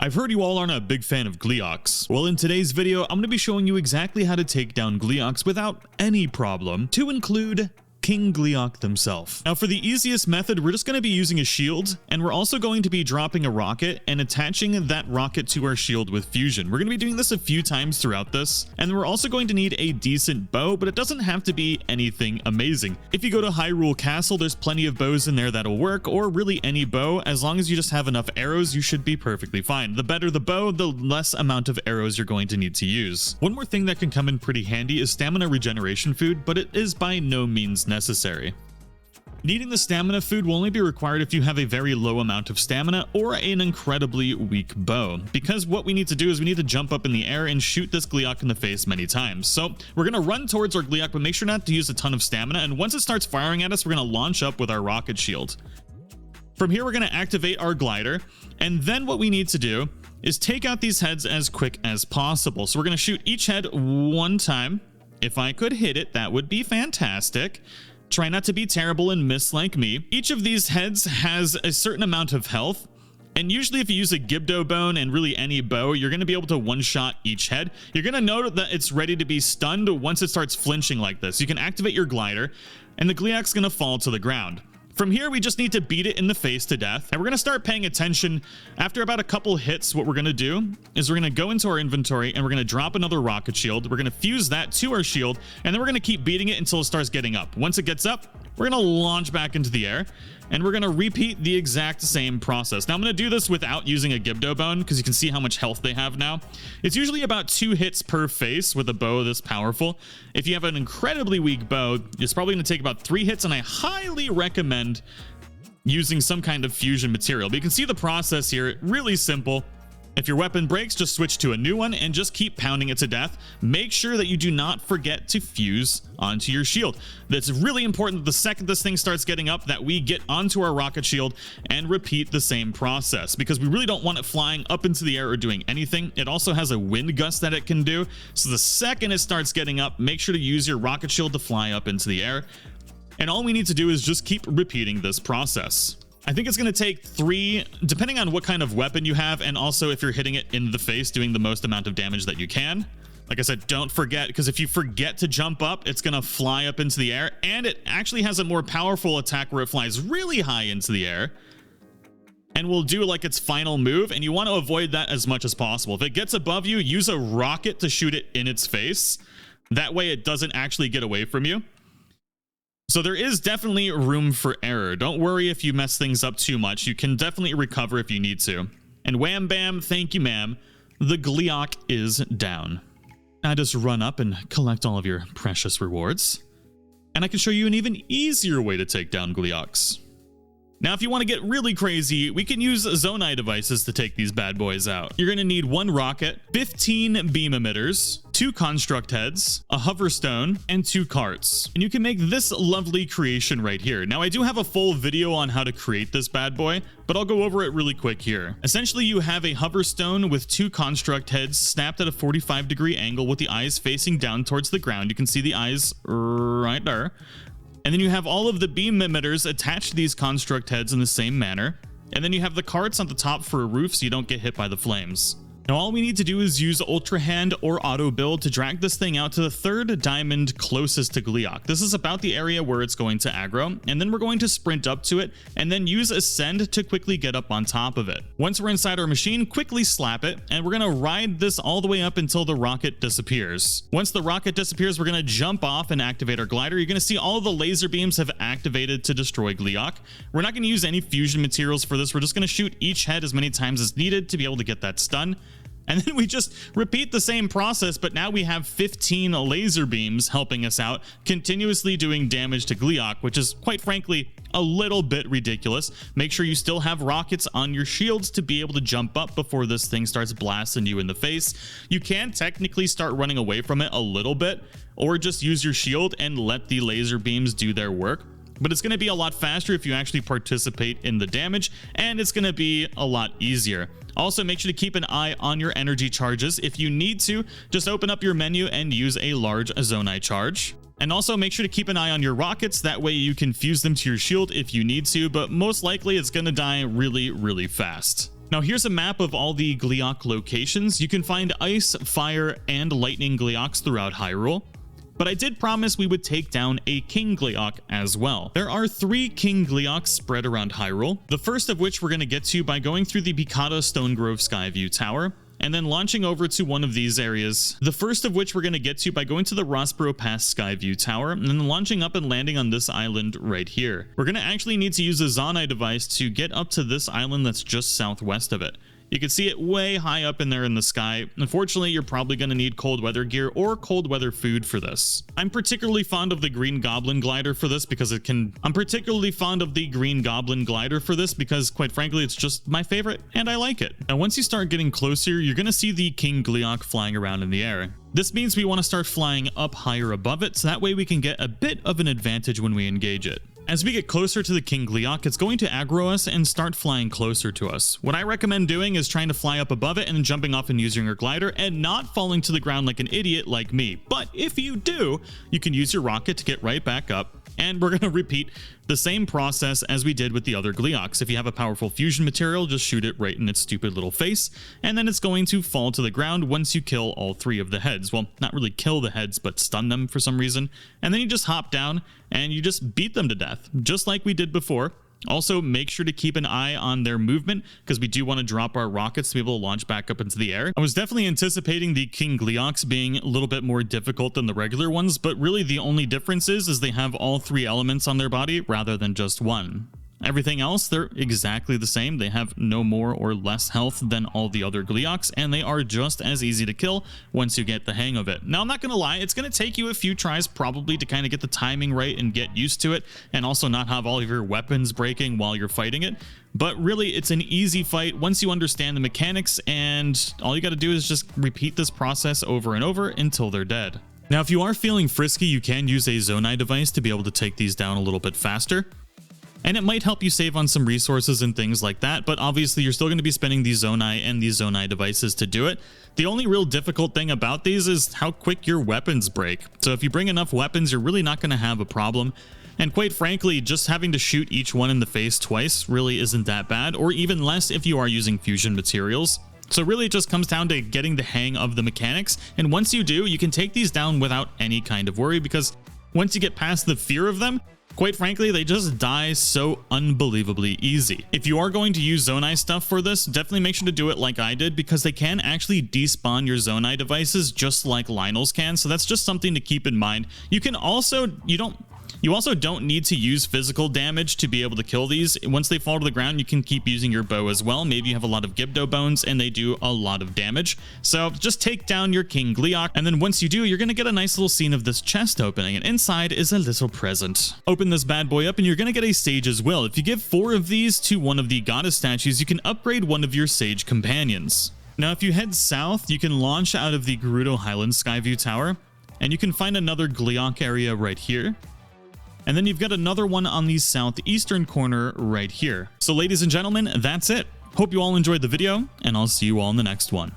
I've heard you all aren't a big fan of Gleoks. Well, in today's video, I'm going to be showing you exactly how to take down Gleoks without any problem, to include King Gleok themselves. Now, for the easiest method, we're just going to be using a shield, and we're also going to be dropping a rocket and attaching that rocket to our shield with fusion. We're going to be doing this a few times throughout this, and we're also going to need a decent bow, but it doesn't have to be anything amazing. If you go to Hyrule Castle, there's plenty of bows in there that'll work, or really any bow. As long as you just have enough arrows, you should be perfectly fine. The better the bow, the less amount of arrows you're going to need to use. One more thing that can come in pretty handy is stamina regeneration food, but it is by no means necessary. Needing the stamina food will only be required if you have a very low amount of stamina or an incredibly weak bow, because what we need to do is we need to jump up in the air and shoot this Gleok in the face many times. So we're going to run towards our Gleok, but make sure not to use a ton of stamina, and once it starts firing at us, we're going to launch up with our rocket shield. From here, we're going to activate our glider, and then what we need to do is take out these heads as quick as possible. So we're going to shoot each head one time. If I could hit it, that would be fantastic. Try not to be terrible and miss like me. Each of these heads has a certain amount of health, and usually if you use a Gibdo bone and really any bow, you're going to be able to one-shot each head. You're going to note that it's ready to be stunned once it starts flinching like this. You can activate your glider, and the Gleok's going to fall to the ground. From here, we just need to beat it in the face to death, and we're going to start paying attention. After about a couple hits, what we're going to do is we're going to go into our inventory, and we're going to drop another rocket shield. We're going to fuse that to our shield, and then we're going to keep beating it until it starts getting up. Once it gets up, we're going to launch back into the air, and we're going to repeat the exact same process. Now, I'm going to do this without using a Gibdo bone, because you can see how much health they have now. It's usually about 2 hits per face with a bow this powerful. If you have an incredibly weak bow, it's probably going to take about 3 hits, and I highly recommend using some kind of fusion material. But you can see the process here, really simple. If your weapon breaks, just switch to a new one and just keep pounding it to death. Make sure that you do not forget to fuse onto your shield. That's really important that the second this thing starts getting up, that we get onto our rocket shield and repeat the same process, because we really don't want it flying up into the air or doing anything. It also has a wind gust that it can do. So the second it starts getting up, make sure to use your rocket shield to fly up into the air. And all we need to do is just keep repeating this process. I think it's going to take 3, depending on what kind of weapon you have, and also if you're hitting it in the face, doing the most amount of damage that you can. Like I said, don't forget, because if you forget to jump up, it's going to fly up into the air, and it actually has a more powerful attack where it flies really high into the air and will do like its final move, and you want to avoid that as much as possible. If it gets above you, use a rocket to shoot it in its face. That way it doesn't actually get away from you. So there is definitely room for error. Don't worry if you mess things up too much. You can definitely recover if you need to. And wham bam, thank you ma'am, the Gleok is down. Now just run up and collect all of your precious rewards, and I can show you an even easier way to take down Gleoks. Now, if you want to get really crazy, we can use Zonaite devices to take these bad boys out. You're going to need 1 rocket, 15 beam emitters, 2 construct heads, a hover stone, and 2 carts. And you can make this lovely creation right here. Now, I do have a full video on how to create this bad boy, but I'll go over it really quick here. Essentially, you have a hover stone with 2 construct heads snapped at a 45-degree angle with the eyes facing down towards the ground. You can see the eyes right there. And then you have all of the beam emitters attached to these construct heads in the same manner. And then you have the carts on the top for a roof so you don't get hit by the flames. Now all we need to do is use Ultra Hand or Auto Build to drag this thing out to the 3rd diamond closest to Gleok. This is about the area where it's going to aggro, and then we're going to sprint up to it and then use Ascend to quickly get up on top of it. Once we're inside our machine, quickly slap it, and we're going to ride this all the way up until the rocket disappears. Once the rocket disappears, we're going to jump off and activate our glider. You're going to see all of the laser beams have activated to destroy Gleok. We're not going to use any fusion materials for this. We're just going to shoot each head as many times as needed to be able to get that stun. And then we just repeat the same process, but now we have 15 laser beams helping us out, continuously doing damage to Gleok, which is quite frankly a little bit ridiculous. Make sure you still have rockets on your shields to be able to jump up before this thing starts blasting you in the face. You can technically start running away from it a little bit, or just use your shield and let the laser beams do their work. But it's going to be a lot faster if you actually participate in the damage, and it's going to be a lot easier. Also, make sure to keep an eye on your energy charges. If you need to, just open up your menu and use a large Zonaite charge. And also make sure to keep an eye on your rockets. That way you can fuse them to your shield if you need to, but most likely it's going to die really, really fast. Now here's a map of all the Gleok locations. You can find ice, fire, and lightning Gleoks throughout Hyrule. But I did promise we would take down a King Gleok as well. There are 3 King Gleoks spread around Hyrule, the first of which we're going to get to by going through the Picata Stonegrove Skyview Tower, and then launching over to one of these areas. The first of which we're going to get to by going to the Rossborough Pass Skyview Tower, and then launching up and landing on this island right here. We're going to actually need to use a Zonaite device to get up to this island that's just southwest of it. You can see it way high up in there in the sky. Unfortunately, you're probably going to need cold weather gear or cold weather food for this. I'm particularly fond of the Green Goblin glider for this because quite frankly, it's just my favorite and I like it. Now, once you start getting closer, you're going to see the King Gleok flying around in the air. This means we want to start flying up higher above it, so that way we can get a bit of an advantage when we engage it. As we get closer to the King Gleok, it's going to aggro us and start flying closer to us. What I recommend doing is trying to fly up above it and then jumping off and using your glider and not falling to the ground like an idiot like me. But if you do, you can use your rocket to get right back up. And we're going to repeat the same process as we did with the other Gleoks. If you have a powerful fusion material, just shoot it right in its stupid little face, and then it's going to fall to the ground once you kill all 3 of the heads. Well, not really kill the heads, but stun them for some reason. And then you just hop down and you just beat them to death, just like we did before. Also, make sure to keep an eye on their movement because we do want to drop our rockets to be able to launch back up into the air. I was definitely anticipating the King Gleoks being a little bit more difficult than the regular ones, but really the only difference is they have all 3 elements on their body rather than just 1. Everything else, they're exactly the same. They have no more or less health than all the other Gleoks, and they are just as easy to kill once you get the hang of it. Now, I'm not going to lie, it's going to take you a few tries probably to kind of get the timing right and get used to it, and also not have all of your weapons breaking while you're fighting it. But really, it's an easy fight once you understand the mechanics, and all you got to do is just repeat this process over and over until they're dead. Now, if you are feeling frisky, you can use a Zonaite device to be able to take these down a little bit faster. And it might help you save on some resources and things like that, but obviously you're still going to be spending the Zonaite and the Zonaite devices to do it. The only real difficult thing about these is how quick your weapons break. So if you bring enough weapons, you're really not going to have a problem. And quite frankly, just having to shoot each one in the face twice really isn't that bad, or even less if you are using fusion materials. So really it just comes down to getting the hang of the mechanics, and once you do, you can take these down without any kind of worry, because once you get past the fear of them, quite frankly, they just die so unbelievably easy. If you are going to use Zonaite stuff for this, definitely make sure to do it like I did, because they can actually despawn your Zonaite devices just like Lynel's can, so that's just something to keep in mind. You can also, you also don't need to use physical damage to be able to kill these. Once they fall to the ground, you can keep using your bow as well. Maybe you have a lot of Gibdo bones and they do a lot of damage. So just take down your King Gleok, and then once you do, you're going to get a nice little scene of this chest opening, and inside is a little present. Open this bad boy up and you're going to get a sage as well. If you give 4 of these to one of the goddess statues, you can upgrade one of your sage companions. Now, if you head south, you can launch out of the Gerudo Highlands Skyview Tower, and you can find another Gleok area right here. And then you've got another one on the southeastern corner right here. So ladies and gentlemen, that's it. Hope you all enjoyed the video, and I'll see you all in the next one.